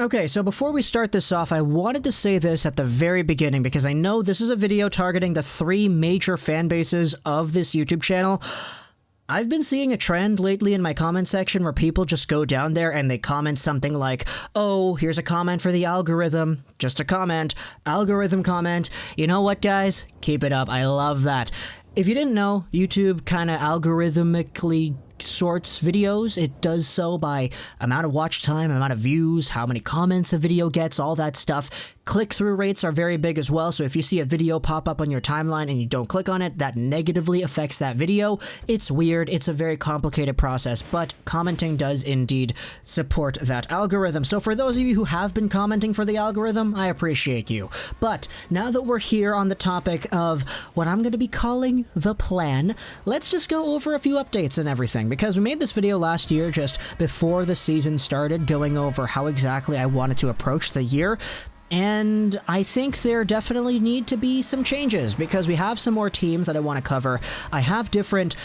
Okay, so before we start this off, I wanted to say this at the very beginning because I know this is a video targeting the three major fan bases of this YouTube channel. I've been seeing a trend lately in my comment section where people just go down there and they comment something like, oh, here's a comment for the algorithm. Just a comment. Algorithm comment. You know what, guys? Keep it up. I love that. If you didn't know, YouTube kind of algorithmically sorts videos. It does so by amount of watch time, amount of views, how many comments a video gets, all that stuff. Click-through rates are very big as well, so if you see a video pop up on your timeline and you don't click on it, that negatively affects that video. It's weird, it's a very complicated process, but commenting does indeed support that algorithm. So for those of you who have been commenting for the algorithm, I appreciate you. But now that we're here on the topic of what I'm going to be calling the plan, let's just go over a few updates and everything, because we made this video last year just before the season started, going over how exactly I wanted to approach the year. And I think there definitely need to be some changes because we have some more teams that I want to cover. I have different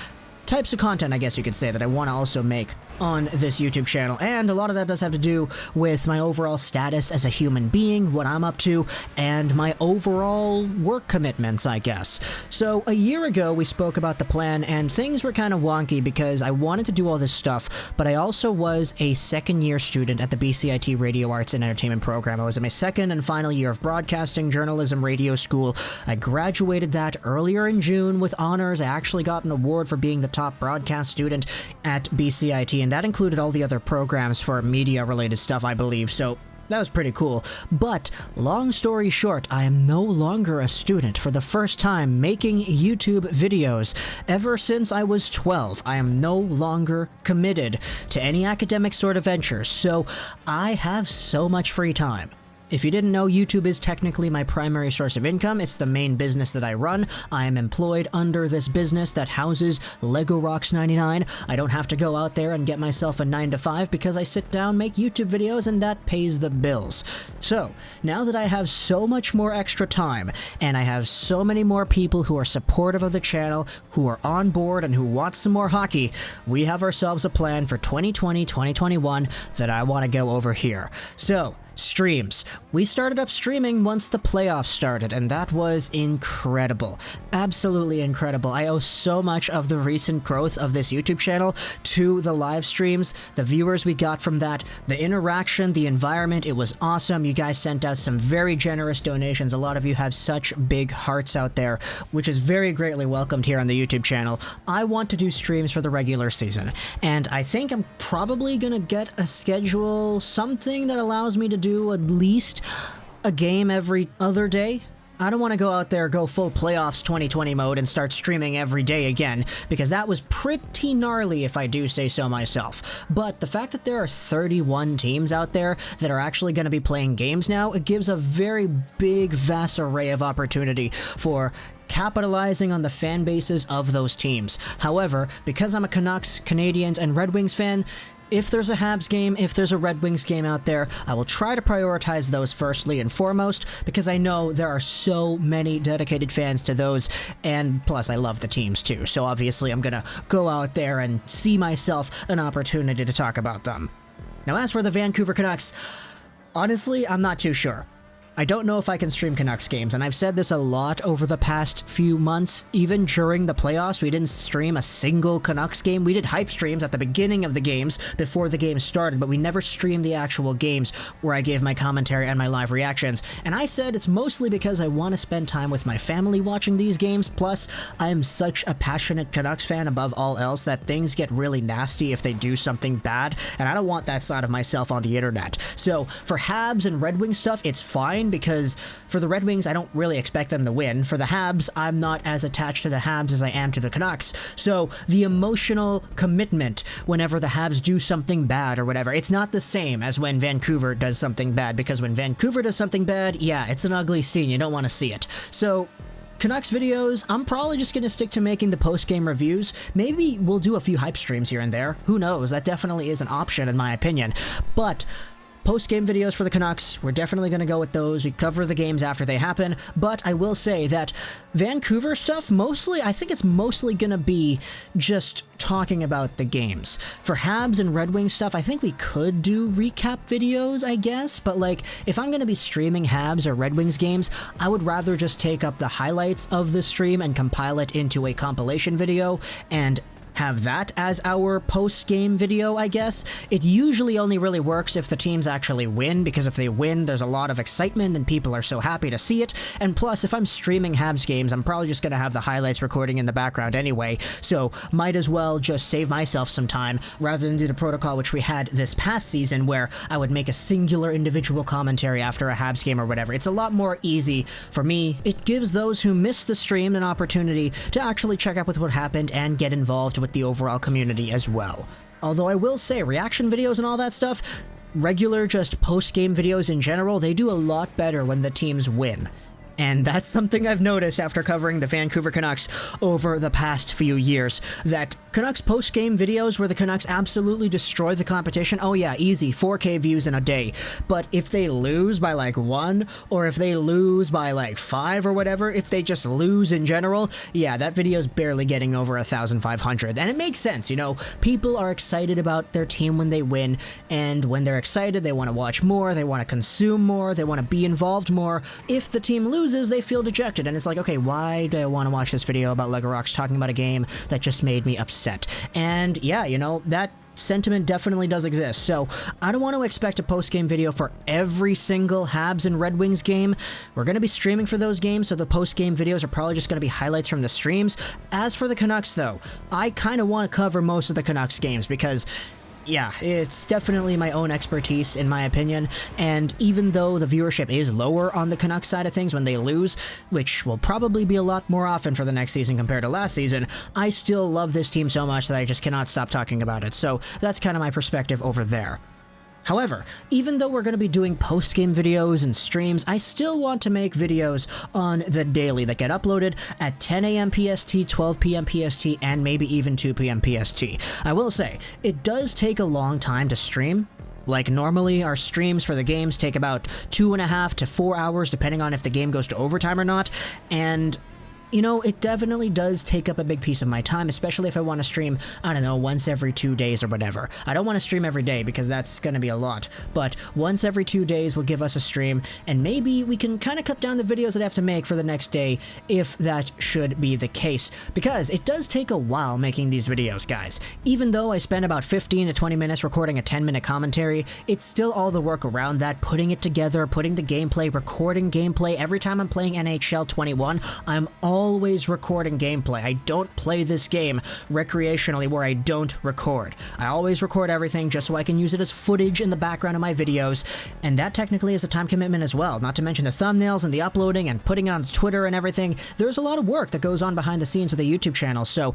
types of content, I guess you could say, that I want to also make on this YouTube channel, and a lot of that does have to do with my overall status as a human being, what I'm up to, and my overall work commitments, I guess. So a year ago we spoke about the plan and things were kind of wonky because I wanted to do all this stuff, but I also was a second-year student at the BCIT Radio Arts and Entertainment program. I was in my second and final year of broadcasting journalism radio school. I graduated that earlier in June with honors. I actually got an award for being the top broadcast student at BCIT, and that included all the other programs for media-related stuff, I believe, so that was pretty cool. But, long story short, I am no longer a student for the first time making YouTube videos. Ever since I was 12, I am no longer committed to any academic sort of ventures, so I have so much free time. If you didn't know, YouTube is technically my primary source of income. It's the main business that I run. I am employed under this business that houses legorocks99. I don't have to go out there and get myself a 9-to-5 because I sit down, make YouTube videos, and that pays the bills. So, now that I have so much more extra time, and I have so many more people who are supportive of the channel, who are on board, and who want some more hockey, we have ourselves a plan for 2020-2021 that I want to go over here. So, streams. We started up streaming once the playoffs started, and that was incredible. Absolutely incredible. I owe so much of the recent growth of this YouTube channel to the live streams, the viewers we got from that, the interaction, the environment. It was awesome. You guys sent out some very generous donations. A lot of you have such big hearts out there, which is very greatly welcomed here on the YouTube channel. I want to do streams for the regular season, and I think I'm probably gonna get a schedule, something that allows me to do at least a game every other day. I don't want to go out there, go full playoffs 2020 mode and start streaming every day again, because that was pretty gnarly if I do say so myself. But the fact that there are 31 teams out there that are actually going to be playing games now, it gives a very big, vast array of opportunity for capitalizing on the fan bases of those teams. However, because I'm a Canucks, Canadiens, and Red Wings fan, if there's a Habs game, if there's a Red Wings game out there, I will try to prioritize those firstly and foremost, because I know there are so many dedicated fans to those, and plus I love the teams too, so obviously I'm gonna go out there and see myself an opportunity to talk about them. Now as for the Vancouver Canucks, honestly, I'm not too sure. I don't know if I can stream Canucks games, and I've said this a lot over the past few months. Even during the playoffs, we didn't stream a single Canucks game. We did hype streams at the beginning of the games before the game started, but we never streamed the actual games where I gave my commentary and my live reactions. And I said it's mostly because I want to spend time with my family watching these games, plus I am such a passionate Canucks fan above all else that things get really nasty if they do something bad, and I don't want that side of myself on the internet. So for Habs and Red Wings stuff, it's fine, because for the Red Wings, I don't really expect them to win. For the Habs, I'm not as attached to the Habs as I am to the Canucks. So the emotional commitment whenever the Habs do something bad or whatever, it's not the same as when Vancouver does something bad, because when Vancouver does something bad, yeah, it's an ugly scene. You don't want to see it. So Canucks videos, I'm probably just going to stick to making the post-game reviews. Maybe we'll do a few hype streams here and there. Who knows? That definitely is an option in my opinion. But post-game videos for the Canucks, we're definitely going to go with those. We cover the games after they happen, but I will say that Vancouver stuff, I think it's mostly going to be just talking about the games. For Habs and Red Wings stuff, I think we could do recap videos, I guess, but like, if I'm going to be streaming Habs or Red Wings games, I would rather just take up the highlights of the stream and compile it into a compilation video and have that as our post-game video, I guess. It usually only really works if the teams actually win, because if they win, there's a lot of excitement and people are so happy to see it. And plus, if I'm streaming Habs games, I'm probably just going to have the highlights recording in the background anyway, so might as well just save myself some time rather than do the protocol which we had this past season where I would make a singular individual commentary after a Habs game or whatever. It's a lot more easy for me. It gives those who missed the stream an opportunity to actually check out with what happened and get involved with the overall community as well. Although I will say, reaction videos and all that stuff, regular just post-game videos in general, they do a lot better when the teams win. And that's something I've noticed after covering the Vancouver Canucks over the past few years, that Canucks post-game videos where the Canucks absolutely destroy the competition, oh yeah, easy, 4K views in a day. But if they lose by like 1, or if they lose by like 5 or whatever, if they just lose in general, yeah, that video's barely getting over 1,500. And it makes sense, you know, people are excited about their team when they win, and when they're excited, they want to watch more, they want to consume more, they want to be involved more. If the team loses, they feel dejected, and it's like, okay, why do I want to watch this video about legorocks talking about a game that just made me upset? And yeah, you know, that sentiment definitely does exist, so I don't want to expect a post-game video for every single Habs and Red Wings game. We're going to be streaming for those games, so the post-game videos are probably just going to be highlights from the streams. As for the Canucks, though, I kind of want to cover most of the Canucks games because yeah, it's definitely my own expertise, in my opinion, and even though the viewership is lower on the Canucks side of things when they lose, which will probably be a lot more often for the next season compared to last season, I still love this team so much that I just cannot stop talking about it, so that's kind of my perspective over there. However, even though we're going to be doing post-game videos and streams, I still want to make videos on the daily that get uploaded at 10 a.m. PST, 12 p.m. PST, and maybe even 2 p.m. PST. I will say, it does take a long time to stream. Like, normally our streams for the games take about 2.5 to 4 hours, depending on if the game goes to overtime or not, and you know, it definitely does take up a big piece of my time, especially if I want to stream, I don't know, once every 2 days or whatever. I don't want to stream every day because that's going to be a lot, but once every 2 days will give us a stream, and maybe we can kind of cut down the videos that I have to make for the next day if that should be the case, because it does take a while making these videos, guys. Even though I spend about 15 to 20 minutes recording a 10-minute commentary, it's still all the work around that, putting it together, putting the gameplay, recording gameplay. Every time I'm playing NHL 21, I'm always recording gameplay. I don't play this game recreationally where I don't record. I always record everything just so I can use it as footage in the background of my videos, and that technically is a time commitment as well, not to mention the thumbnails and the uploading and putting it on Twitter and everything. There's a lot of work that goes on behind the scenes with a YouTube channel, so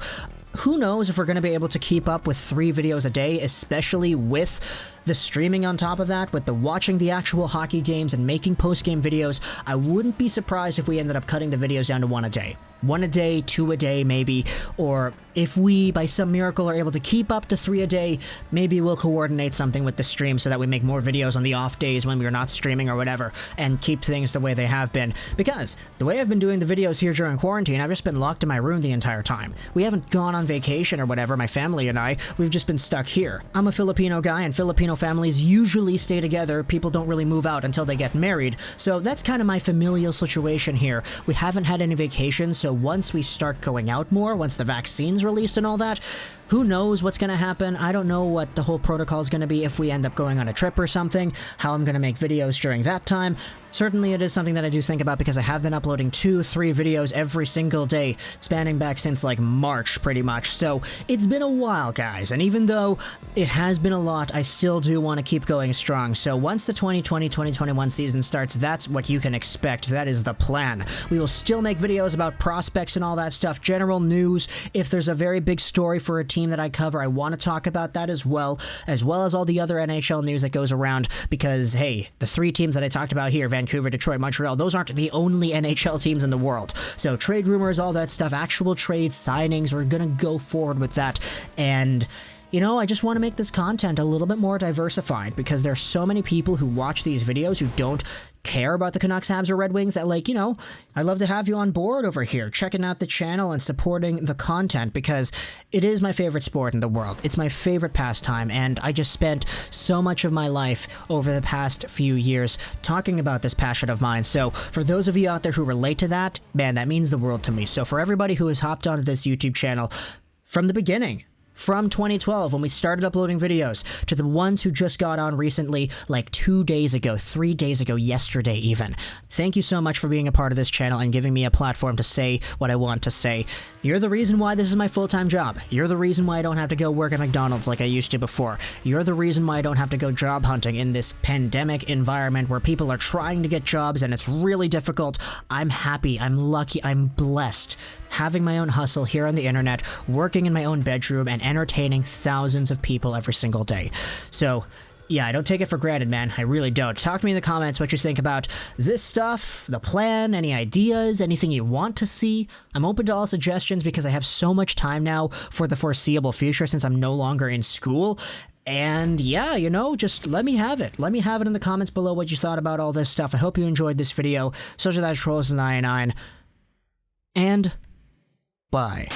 who knows if we're going to be able to keep up with 3 videos a day, especially with the streaming on top of that, with the watching the actual hockey games and making post-game videos. I wouldn't be surprised if we ended up cutting the videos down to 1 a day. 1 a day, 2 a day maybe, or if we, by some miracle, are able to keep up to 3 a day, maybe we'll coordinate something with the stream so that we make more videos on the off days when we're not streaming or whatever, and keep things the way they have been. Because the way I've been doing the videos here during quarantine, I've just been locked in my room the entire time. We haven't gone on vacation or whatever, my family and I, we've just been stuck here. I'm a Filipino guy, and Filipino families usually stay together. People don't really move out until they get married, so that's kind of my familial situation here. We haven't had any vacations, so once we start going out more, once the vaccine's released and all that, who knows what's going to happen. I don't know what the whole protocol is going to be if we end up going on a trip or something, how I'm going to make videos during that time. Certainly it is something that I do think about because I have been uploading 2-3 videos every single day, spanning back since like March pretty much. So it's been a while, guys, and even though it has been a lot, I still do want to keep going strong. So once the 2020-2021 season starts, that's what you can expect. That is the plan. We will still make videos about prospects and all that stuff, general news. If there's a very big story for a team that I cover, I want to talk about that as well as all the other NHL news that goes around, because hey, the 3 teams that I talked about here, Vancouver, Detroit, Montreal, those aren't the only NHL teams in the world. So trade rumors, all that stuff, actual trade signings, we're gonna go forward with that. And you know, I just want to make this content a little bit more diversified because there's so many people who watch these videos who don't care about the Canucks, Habs, or Red Wings that, like, you know, I'd love to have you on board over here, checking out the channel and supporting the content because it is my favorite sport in the world. It's my favorite pastime, and I just spent so much of my life over the past few years talking about this passion of mine. So for those of you out there who relate to that, man, that means the world to me. So for everybody who has hopped onto this YouTube channel from the beginning, from 2012 when we started uploading videos, to the ones who just got on recently, like 2 days ago, 3 days ago, yesterday even. Thank you so much for being a part of this channel and giving me a platform to say what I want to say. You're the reason why this is my full-time job. You're the reason why I don't have to go work at McDonald's like I used to before. You're the reason why I don't have to go job hunting in this pandemic environment where people are trying to get jobs and it's really difficult. I'm happy, I'm lucky, I'm blessed having my own hustle here on the internet, working in my own bedroom, and entertaining thousands of people every single day. So, yeah, I don't take it for granted, man. I really don't. Talk to me in the comments what you think about this stuff, the plan, any ideas, anything you want to see. I'm open to all suggestions because I have so much time now for the foreseeable future since I'm no longer in school. And yeah, you know, just let me have it. Let me have it in the comments below what you thought about all this stuff. I hope you enjoyed this video. So that's legorocks99. And bye.